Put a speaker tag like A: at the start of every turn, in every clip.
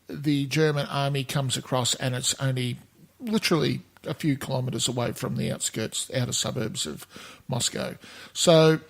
A: the German army comes across, and it's only literally a few kilometres away from the outer suburbs of Moscow. So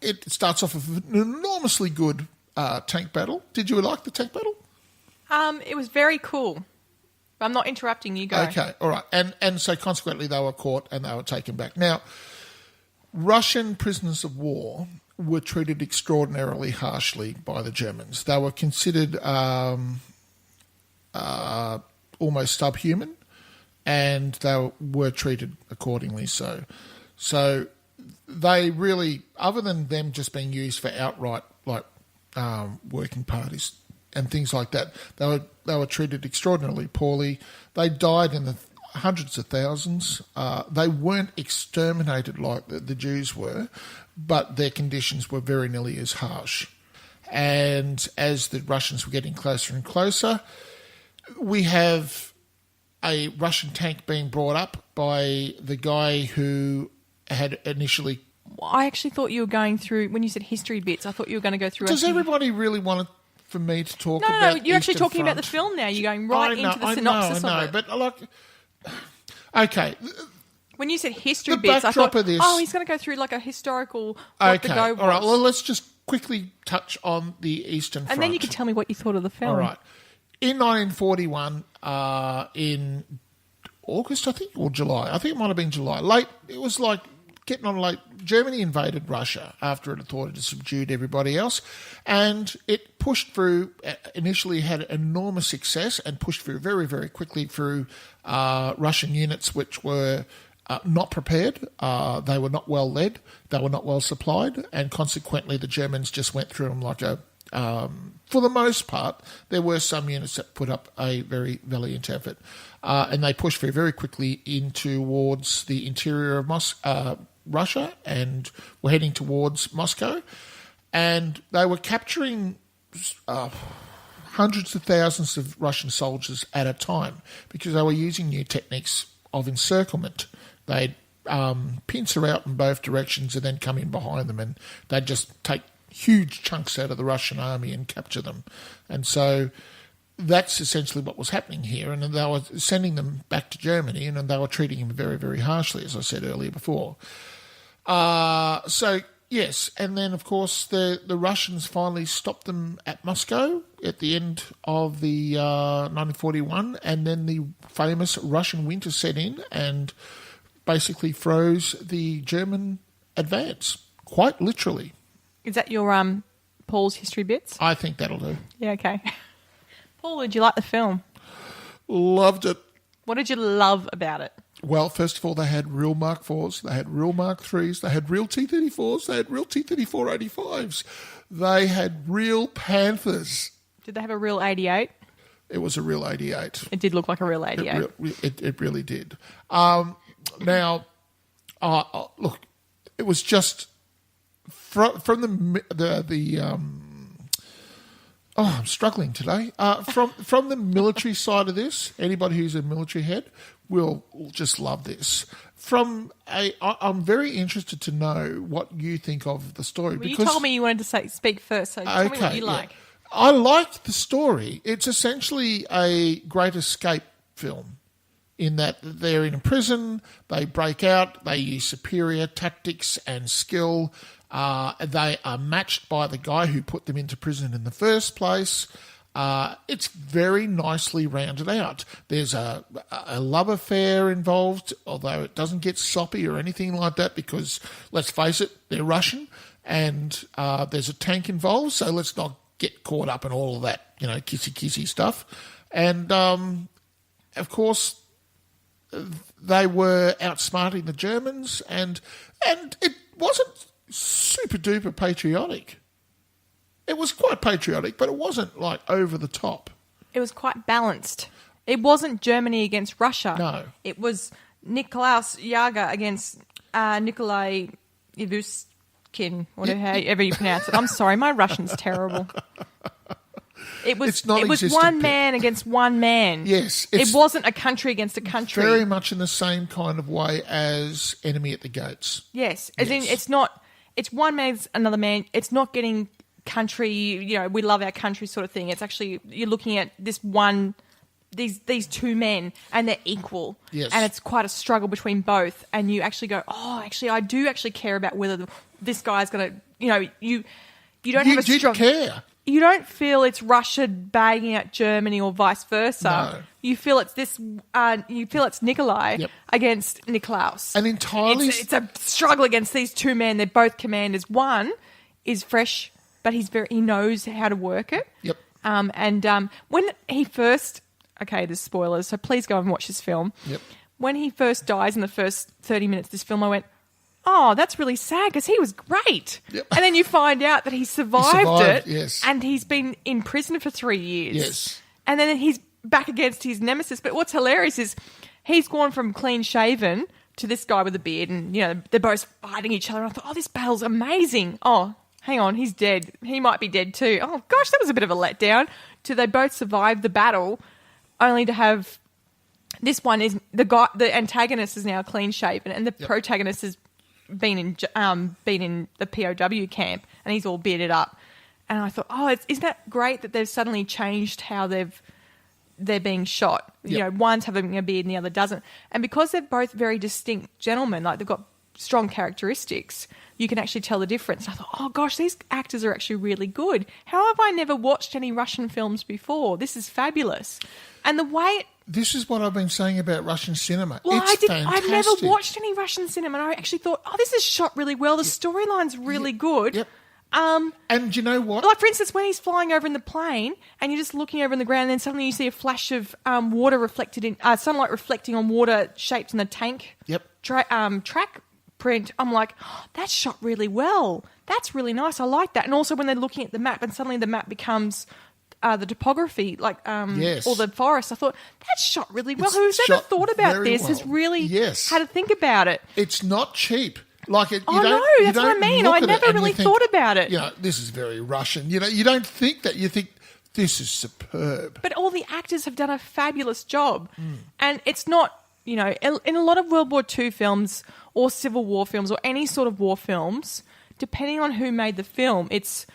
A: it starts off with an enormously good tank battle. Did you like the tank battle?
B: It was very cool. I'm not interrupting you, go.
A: Okay, all right. And so consequently they were caught and they were taken back. Now, Russian prisoners of war were treated extraordinarily harshly by the Germans. They were considered almost subhuman, and they were treated accordingly so. So they really, other than them just being used for outright working parties and things like that, they were treated extraordinarily poorly. They died in the hundreds of thousands. They weren't exterminated like the Jews were, but their conditions were very nearly as harsh. And as the Russians were getting closer and closer, we have a Russian tank being brought up by the guy who had initially...
B: I actually thought you were going through, when you said history bits, I thought you were going to go through...
A: Does everybody really want for me to talk about
B: No, you're actually
A: Eastern
B: talking
A: Front?
B: about the film now. You're going right into the synopsis of it.
A: I know, but like... Okay.
B: When you said history
A: The
B: bits, I
A: backdrop
B: thought,
A: of this-
B: he's going to go through like a historical what the go was.
A: All right. Well, let's just quickly touch on the Eastern Front.
B: And then you can tell me what you thought of the film.
A: All right. In 1941, in August, I think, or July. I think it might have been July. Late. It was like getting on late. Germany invaded Russia after it had thought it had subdued everybody else, and it pushed through. Initially, had enormous success and pushed through very, very quickly through Russian units which were not prepared. They were not well led. They were not well supplied, and consequently, the Germans just went through them like a. For the most part, there were some units that put up a very valiant effort, and they pushed very, very quickly in towards the interior of Russia, and were heading towards Moscow, and they were capturing hundreds of thousands of Russian soldiers at a time because they were using new techniques of encirclement. They'd pincer out in both directions and then come in behind them, and they'd just take huge chunks out of the Russian army and capture them. And so that's essentially what was happening here. And they were sending them back to Germany, and they were treating them very, very harshly, as I said earlier before. So, yes. And then, of course, the Russians finally stopped them at Moscow at the end of the 1941. And then the famous Russian winter set in and basically froze the German advance, quite literally.
B: Is that your Paul's history bits?
A: I think that'll do.
B: Yeah, okay. Paul, did you like the film?
A: Loved it.
B: What did you love about it?
A: Well, first of all, they had real Mark IVs, they had real Mark IIIs, they had real T-34s, they had real T-34-85s, they had real Panthers.
B: Did they have a real 88?
A: It was a real 88.
B: It did look like a real 88.
A: It really did. Now, look, it was just... From I'm struggling today. From the military side of this, anybody who's a military head will just love this. I'm very interested to know what you think of the story.
B: Well, you told me you wanted to speak first, so tell me what you like.
A: I liked the story. It's essentially a great escape film, in that they're in a prison, they break out, they use superior tactics and skill. They are matched by the guy who put them into prison in the first place. It's very nicely rounded out. There's a love affair involved, although it doesn't get soppy or anything like that because, let's face it, they're Russian, and there's a tank involved, so let's not get caught up in all of that, kissy-kissy stuff. And, of course, they were outsmarting the Germans, and it wasn't super duper patriotic. It was quite patriotic, but it wasn't like over the top.
B: It was quite balanced. It wasn't Germany against Russia.
A: No.
B: It was Nikolaus Jager against Nikolai Ivuskin, however you pronounce it. I'm sorry, my Russian's terrible. It was one man against one man.
A: Yes.
B: It wasn't a country against a country.
A: Very much in the same kind of way as Enemy at the Gates.
B: Yes. As in, it's not... It's one man against another man. It's not getting country, you know, we love our country sort of thing. It's actually, you're looking at these two men and they're equal.
A: Yes.
B: And it's quite a struggle between both. And you actually go, oh, actually, I do actually care about whether this guy's going to, you know, you don't have a strong...
A: care.
B: You don't feel it's Russia bagging out Germany or vice versa.
A: No.
B: You feel it's this. You feel it's Nikolai against Nikolaus.
A: And entirely,
B: it's a struggle against these two men. They're both commanders. One is fresh, but he knows how to work it.
A: Yep.
B: When he first, okay, there's spoilers, so please go and watch this film.
A: Yep.
B: When he first dies in the first 30 minutes of this film, I went, oh, that's really sad because he was great.
A: Yep.
B: And then you find out that he survived it.
A: Yes.
B: And he's been in prison for 3 years.
A: Yes.
B: And then he's back against his nemesis. But what's hilarious is he's gone from clean shaven to this guy with a beard, and, you know, they're both fighting each other. And I thought, oh, this battle's amazing. Oh, hang on, he's dead. He might be dead too. Oh, gosh, that was a bit of a letdown. They both survived the battle only to have... This one is... The antagonist is now clean shaven, and the protagonist has been in the POW camp, and he's all bearded up. And I thought, oh, isn't that great that they've suddenly changed how they're being shot?
A: Yep.
B: You know, one's having a beard and the other doesn't. And because they're both very distinct gentlemen, like they've got strong characteristics, you can actually tell the difference. And I thought, oh gosh, these actors are actually really good. How have I never watched any Russian films before? This is fabulous. And the way...
A: This is what I've been saying about Russian cinema.
B: Well,
A: it's fantastic.
B: I've never watched any Russian cinema, and I actually thought, oh, this is shot really well. The storyline's really good.
A: Yep. And you know what?
B: Like, for instance, when he's flying over in the plane and you're just looking over in the ground, and then suddenly you see a flash of water reflected in sunlight reflecting on water shaped in the tank.
A: Yep.
B: Track print. I'm like, oh, that's shot really well. That's really nice. I like that. And also when they're looking at the map and suddenly the map becomes the topography, like or the forest. I thought that's shot really well. Who's ever thought about this has really had to think about it.
A: It's not cheap. Like it,
B: I know, that's what I mean. I never really thought about it.
A: You know, this is very Russian. You know, you don't think that. You think this is superb.
B: But all the actors have done a fabulous job. And it's not, you know, in a lot of World War II films or Civil War films or any sort of war films, depending on who made the film, it's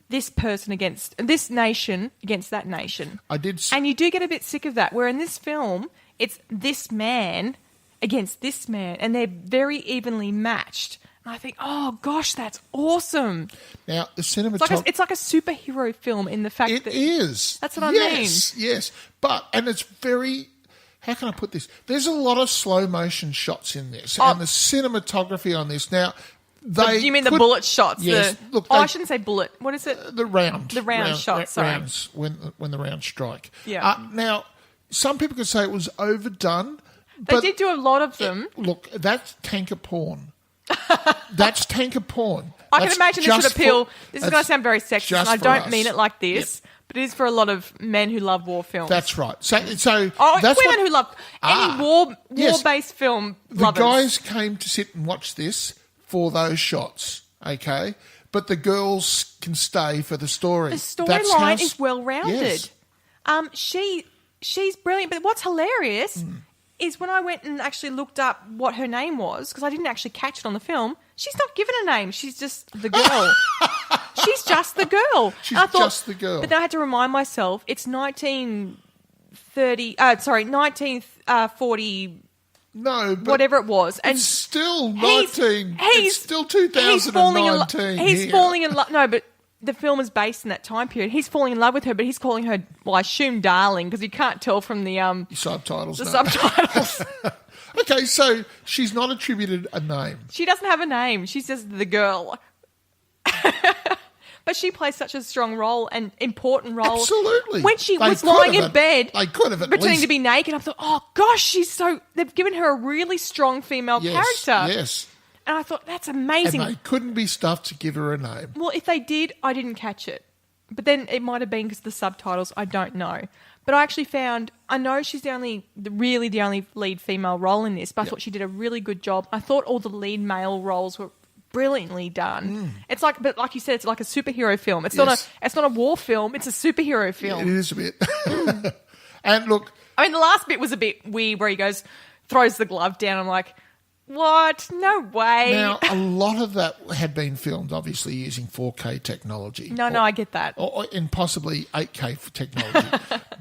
B: this person against this nation against that nation. And you do get a bit sick of that, where in this film, it's this man against this man, and they're very evenly matched. And I think, oh gosh, that's awesome.
A: Now the cinematography,
B: it's like a superhero film in the fact that
A: it is.
B: That's what I mean.
A: Yes, and it's very. How can I put this? There's a lot of slow motion shots in this, and the cinematography on this. Now,
B: you mean the bullet shots?
A: Yes.
B: I shouldn't say bullet. What is it?
A: The round
B: shots. Sorry.
A: Rounds when the rounds strike.
B: Yeah.
A: Now, some people could say it was overdone.
B: They did do a lot of them.
A: Look, that's tanker porn. That's tanker porn.
B: I can imagine this would appeal. This is going to sound very sexist, and I don't mean it like this, but it is for a lot of men who love war films.
A: That's right. So that's
B: women who love any war-based film.
A: The guys came to sit and watch this for those shots, okay? But the girls can stay for the story.
B: The storyline is well-rounded.
A: Yes.
B: She's brilliant, but what's hilarious is when I went and actually looked up what her name was, because I didn't actually catch it on the film, she's not given a name. She's just the girl. She's just the girl.
A: Just the girl.
B: But then I had to remind myself, it's 1940...
A: No, but
B: whatever it was, and
A: it's still 19. It's still 2019.
B: He's falling in love. No, but the film is based in that time period. He's falling in love with her, but he's calling her, well, I assume, darling, because you can't tell from the
A: subtitles.
B: Subtitles.
A: Okay, so she's not attributed a name.
B: She doesn't have a name. She's just the girl. But she plays such a strong role and important role.
A: Absolutely.
B: When she was lying in bed,
A: pretending
B: to be naked, I thought, oh gosh, they've given her a really strong female character.
A: Yes.
B: And I thought, that's amazing.
A: And they couldn't be stuffed to give her a name.
B: Well, if they did, I didn't catch it. But then it might have been because of the subtitles. I don't know. But I actually found, I know she's the only lead female role in this, but I thought she did a really good job. I thought all the lead male roles were brilliantly done. It's like, but like you said, it's like a superhero film. It's not a war film. It's a superhero film.
A: It is a bit. And look,
B: I mean, the last bit was a bit weird, where he throws the glove down. I'm like, What? No way.
A: Now, a lot of that had been filmed, obviously, using 4K technology.
B: No, I get that.
A: And possibly 8K for technology.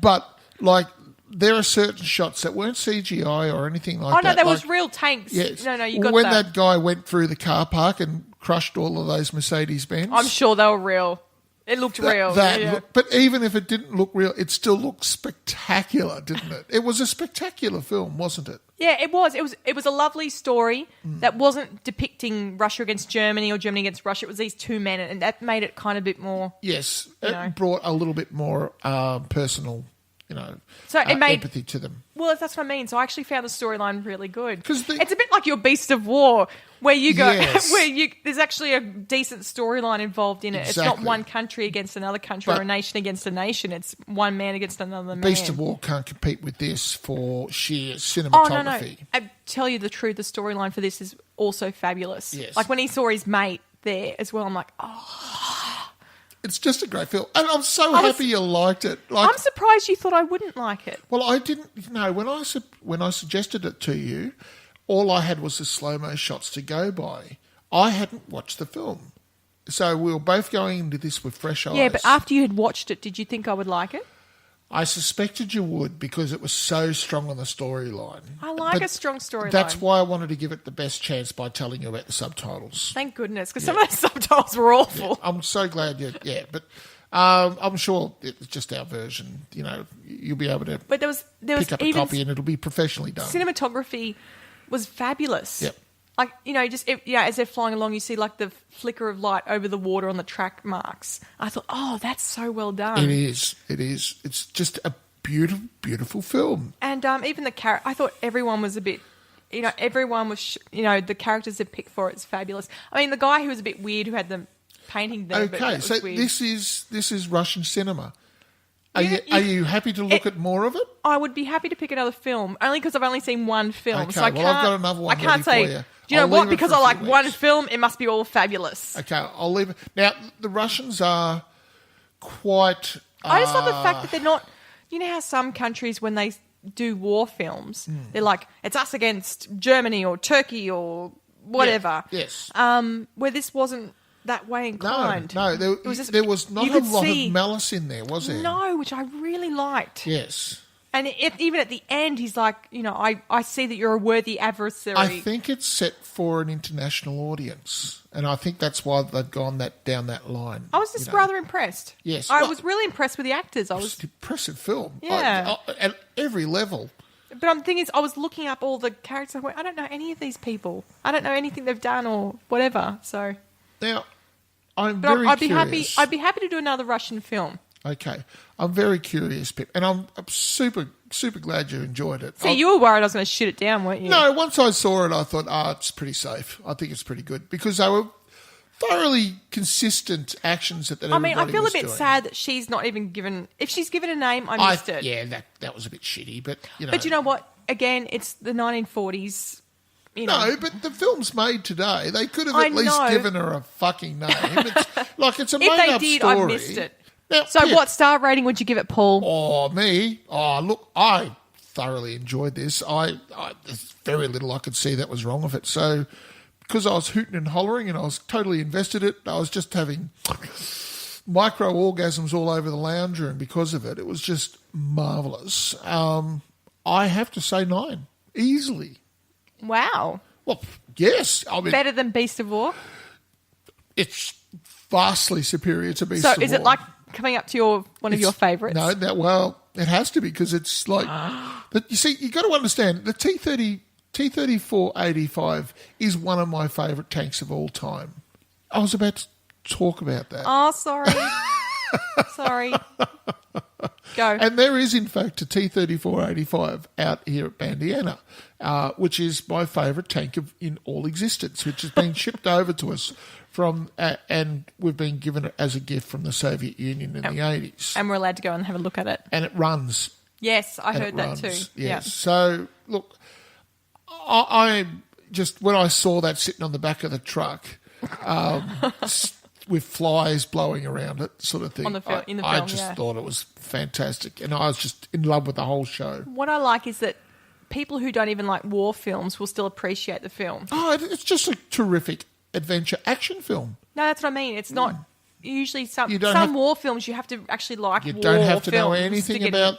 A: But, like, there are certain shots that weren't CGI or anything like that.
B: Oh, no, there
A: like,
B: was real tanks.
A: Yes.
B: No, you got
A: when
B: that.
A: that guy went through the car park and crushed all of those Mercedes-Benz.
B: I'm sure they were real. It looked real.
A: But even if it didn't look real, it still looked spectacular, didn't it? It was a spectacular film, wasn't it?
B: Yeah, it was. It was a lovely story that wasn't depicting Russia against Germany or Germany against Russia. It was these two men, and that made it kind of a bit more...
A: Yes, it brought a little bit more personal,
B: so it made
A: empathy to them.
B: Well, that's what I mean. So I actually found the storyline really good.
A: It's
B: a bit like your Beast of War, where you go,
A: Yes.
B: there's actually a decent storyline involved in it. It's not
A: Exactly.
B: one country against another country or a nation against a nation. It's one man against another man.
A: Beast of War can't compete with this for sheer
B: Oh,
A: cinematography.
B: no. I tell you the truth, the storyline for this is also fabulous.
A: Yes.
B: Like when he saw his mate there as well, I'm like, oh.
A: It's just a great film. And I'm so happy you liked it. Like,
B: I'm surprised you thought I wouldn't like it.
A: well, I didn't know. When I suggested it to you, all I had was the slow-mo shots to go by. I hadn't watched the film. So we were both going into this with fresh eyes.
B: Yeah, but after you had watched it, did you think I would like it?
A: I suspected you would because it was so strong on the storyline.
B: I like a strong storyline.
A: That's why I wanted to give it the best chance by telling you about the subtitles.
B: Thank goodness, because some of those subtitles were awful.
A: I'm so glad you... Yeah, but I'm sure it's just our version. You'll be able to
B: But there was
A: pick up a
B: even
A: copy and it'll be professionally done.
B: cinematography was fabulous.
A: Yep.
B: Like, as they're flying along, you see like the flicker of light over the water on the track marks. I thought, oh, that's so well done.
A: It is. It's just a beautiful, beautiful film.
B: And even the character, I thought everyone was a bit, everyone was, the characters they picked for it's fabulous. I mean, the guy who was a bit weird who had the painting there. but
A: Okay,
B: that
A: so
B: was weird.
A: this is Russian cinema. Are
B: Yeah,
A: you happy to look at more of it?
B: I would be happy to pick another film, only because I've only seen one film.
A: Okay,
B: so I
A: well,
B: can't,
A: I've got another one
B: I can't
A: ready
B: say,
A: for you.
B: do you know
A: I'll
B: what?
A: leave it
B: Because
A: for a
B: I like
A: few
B: one
A: weeks.
B: film, it must be all fabulous.
A: Okay, I'll leave it. Now, the Russians are quite...
B: I just love the fact that they're not... You know how some countries, when they do war films, they're like, it's us against Germany or Turkey or whatever.
A: Yes.
B: Where this wasn't that way inclined.
A: No, there was not
B: you
A: a
B: could
A: lot
B: see-
A: of malice in there, was there?
B: No, which I really liked.
A: Yes.
B: And even at the end, he's like, I see that you're a worthy adversary.
A: I think it's set for an international audience, and I think that's why they've gone down that line.
B: I was just rather impressed.
A: Yes.
B: I
A: Well,
B: was really impressed with the actors.
A: It was an impressive film.
B: Yeah.
A: At every level.
B: But the thing is, I was looking up all the characters. I went, I don't know any of these people. I don't know anything they've done or whatever. So,
A: Now, I'm
B: but
A: very
B: I'd be
A: curious.
B: happy. I'd be happy to do another Russian film.
A: Okay. I'm very curious, Pip, and I'm super, super glad you enjoyed it.
B: See, you were worried I was going to shit it down, weren't you?
A: No, once I saw it, I thought, it's pretty safe. I think it's pretty good because they were thoroughly consistent actions that
B: I mean, I
A: everybody
B: feel a
A: was
B: bit
A: doing.
B: sad that she's not even given... If she's given a name, I missed it.
A: Yeah, that was a bit shitty, but
B: But you know what? Again, it's the 1940s.
A: No, but the film's made today. They could have
B: I
A: at least
B: know.
A: given her a fucking name. It's a
B: If
A: made-up
B: they did,
A: story.
B: I missed it.
A: Now,
B: So
A: Pip,
B: what star rating would you give it, Paul?
A: Oh, me? Oh, look, I thoroughly enjoyed this. There's very little I could see that was wrong with it. So, because I was hooting and hollering and I was totally invested in it, I was just having micro orgasms all over the lounge room because of it. It was just marvellous. I have to say 9, easily.
B: Wow.
A: Well, yes. I mean,
B: Better than Beast of War?
A: it's vastly superior to Beast
B: So
A: of
B: is it
A: War.
B: like coming up to one of your favourites?
A: No, it has to be because it's like. But you see, you got to understand the T-34-85 is one of my favourite tanks of all time. I was about to talk about that.
B: Oh, sorry. Sorry. Go.
A: And there is, in fact, a T-34-85 out here at Bandiana, which is my favourite tank in all existence, which has been shipped over to us from, and we've been given it as a gift from the Soviet Union in the 80s.
B: And we're allowed to go and have a look at it.
A: And it runs.
B: Yes, I
A: And
B: heard
A: it
B: that
A: runs,
B: too.
A: Yes.
B: Yeah.
A: So, look, I just, when I saw that sitting on the back of the truck with flies blowing around it sort of thing,
B: In the film,
A: I just thought it was fantastic. And I was just in love with the whole show.
B: What I like is that people who don't even like war films will still appreciate the film.
A: Oh, it's just a terrific adventure action film.
B: No, that's what I mean. It's not usually some
A: war
B: films you have to actually like.
A: You
B: war
A: don't have to know
B: films
A: anything
B: to get
A: about